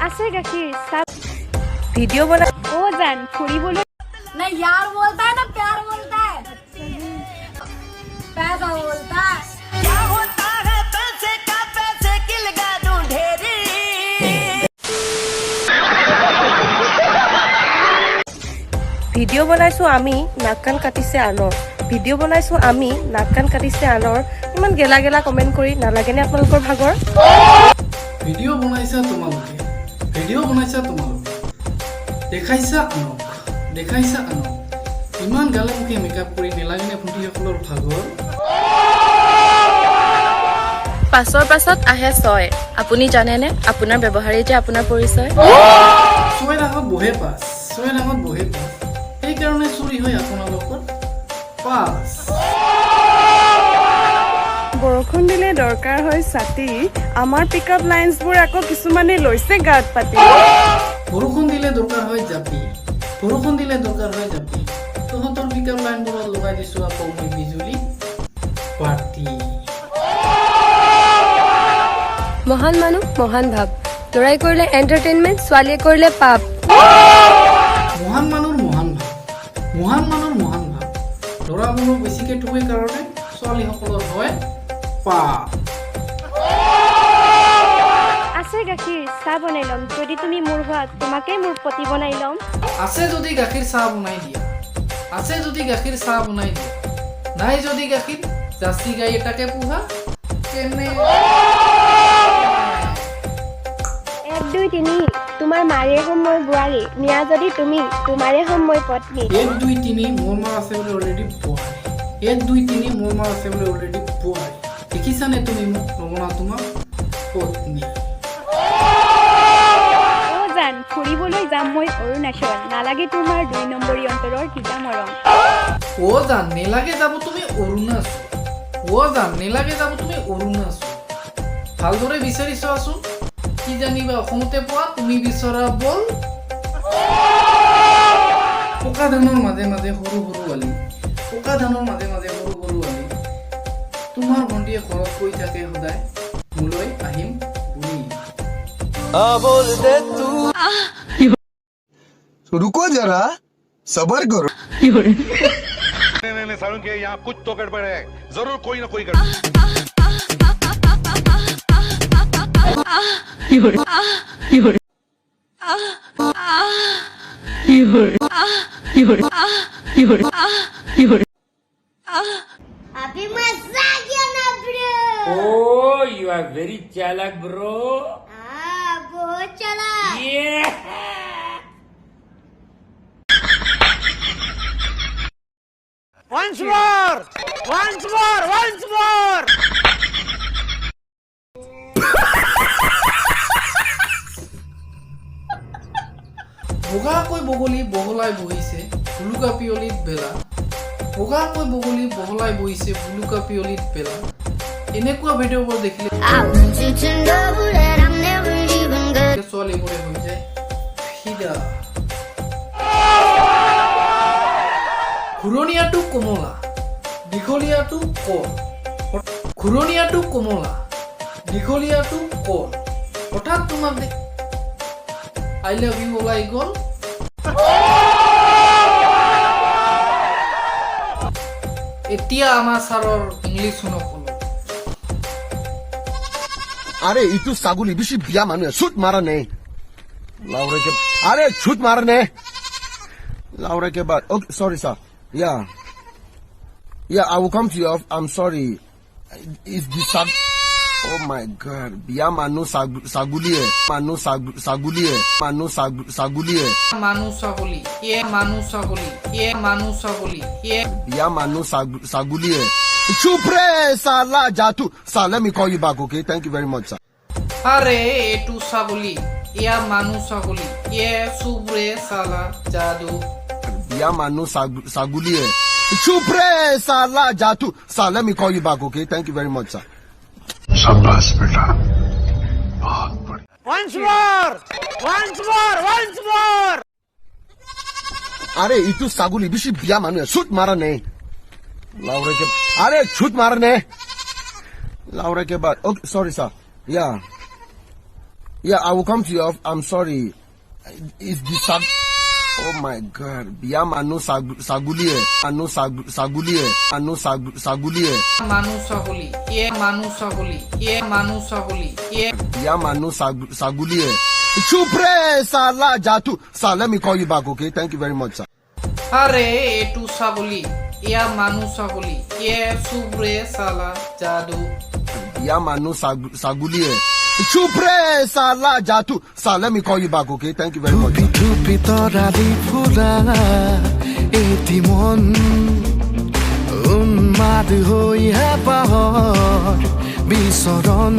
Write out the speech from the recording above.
আছে গাখীৰ চাহ ভিডিঅ' বনাই ও জান ফুৰিবলৈ ना यार बोलता है ना प्यार बोलता है पैसा बोलता है क्या होता है पैसे का पैसे की लगा दूं ढेरी ভিডিঅ' বনাইছো আমি নাক কাণ কাটিছে আনৰ ভিডিঅ' বনাইছো আমি নাক কাণ কাটিছে আনৰ ইমান গেলা গেলা কমেণ্ট কৰি নালাগেনে আপোনালোকৰ ভাগৰ ভিডিঅ' বনাইছা তোমালোকে দেখাইছা আনক ইমান গালামুখী মেকআপ কৰি নেলাগেনে ভণ্টিসকলৰ ভাগৰ পাছত আহে ছয় আপুনি জানেনে আপোনাৰ ব্যৱহাৰেই যে আপোনাৰ পৰিচয় ছয়ৰ আগত বহে পাঁচ সেইকাৰণে চুৰি হয় আপোনালোকৰ পাঁচ বৰষুণ দিলে দৰকাৰ হয় ছাতি আমাৰ পিকআপ লাইনছবোৰ আকৌ কিছুমানে লৈছে গাত পাতি বৰষুণ দিলে দৰকাৰ হয় জাপি তহঁতৰ পিকআপ লাইনবোৰত লগাই দিছো আকৌ মই বিজুলী পাৰ্টি মহান মানুহ মহান ভাৱ ল'ৰাই কৰিলে এণ্টাৰটেইনমেণ্ট ছোৱালীয়ে কৰিলে পাপ মহান মানুহৰ মহান ভাৱ ল'ৰাবোৰক বেছিকৈ ঠুৱে কাৰণে ছোৱালীসকলৰ হয় পাপ আছে গাখীৰ চাহ বনাই ল'ম যদি তুমি মোৰ হোৱা তোমাকে মোৰ পতি বনাই ল'ম আছে যদি গাখীৰ চাহ বনাই দিয়া নাই যদি গাখীৰ জাৰ্চি গাই এটাকে পোহা কেনে 1 2 3 তোমাৰ মাৰে হ'ম মই বোৱাৰী নিয়া যদি তুমি তোমাৰে হ'ম মই পত্নী 1 2 3 মোৰ মাৰ আছে বুলি অলৰেডি পোৱাৰী দেখিছানে তুমি মোক নমনা তোমাৰ পত্নী ও জান ফুৰিবলৈ যাম মই অৰুণাচল নালাগে তোমাৰ 2 নম্বৰী অন্তৰৰ কিবা মৰম ও জান নেলাগে যাব তুমি অৰুণাচল ভালদৰে বিচাৰি চোৱাচোন কি জানিবা অসমতে পোৱা তুমি বিচৰা বল পকা ধানৰ মাজে মাজে সৰু আলি তোমাৰ ভণ্টিয়ে ঘৰত কৈ থাকে সদায় মোলৈ আহিম বুলি रुको जरा सबर करो नहीं सारुण के यहाँ कुछ तो गड़बड़ है जरूर कोई ना कोई गड़बड़ अभी मजा आ गया ना bro Oh, you are very chalak, bro. हाँ बहुत चला Yeah. once more বগাকৈ বগলী বহলাই বহিছে ভুলুকা পিয়লিত বেলা এনেকুৱা ভিডিঅ'বোৰ দেখিলে ছোৱালীবোৰে হৈ যায় ফিদা ঘূৰণীয়াটো কমলা দীঘলীয়াটো কল হঠাৎ তোমাক আই লাভ ইউ ওলাই গ'ল এতিয়া আমাৰ ছাৰৰ ইংলিছ শুনক अरे इतू सागुली बिशी बिया मानु छूट मारा नहीं लाउरे के अरे छूट मारा नहीं लाउरे के बाद ओके सॉरी सर या I will come to you I am sorry is this oh my God बिया मानु सागुली है मानु सागुली है बिया मानु सागुली है चुप रे साला जातू साला me call you back okay thank you very much sir আরে এটু ছাগলী ইয়া মানুহ ছাগলী ইয়ে চুবৰে সালা জাদু बिया मानु सागुली है चुप रे साला जातू साला me call you back okay thank you very much sir शाबाश बेटा बहुत बढ़िया once more अरे इतू सागुली बिशी बिया मानु छूट मारा नहीं लाउरे के अरे छूट मारा नहीं लाउरे के बाद ओके सॉरी सर या Yeah, I will come to your. I'm sorry. It's the sag. Oh my God. Biya manu sagulie. Anu sagulie. Anu sagulie. Manu Sahuli. Yeah, Manu Sahuli. Yeah, Manu Sahuli. Yeah. Biya manu sagulie. Chupre sala jatu. Sir, let me call you back, okay? Thank you very much, sir. আরে এটু ছাগলী ইয়া মানু ছাগলী ইয়ে সুব্রে সালা জাদু Biya manu sagulie. Chupre sala jatu. Sir, let me call you back, okay? Thank you very much. টুপি তরালি ফুলা এটি মন উন্মাদ হইয়া পাহর বিচরণ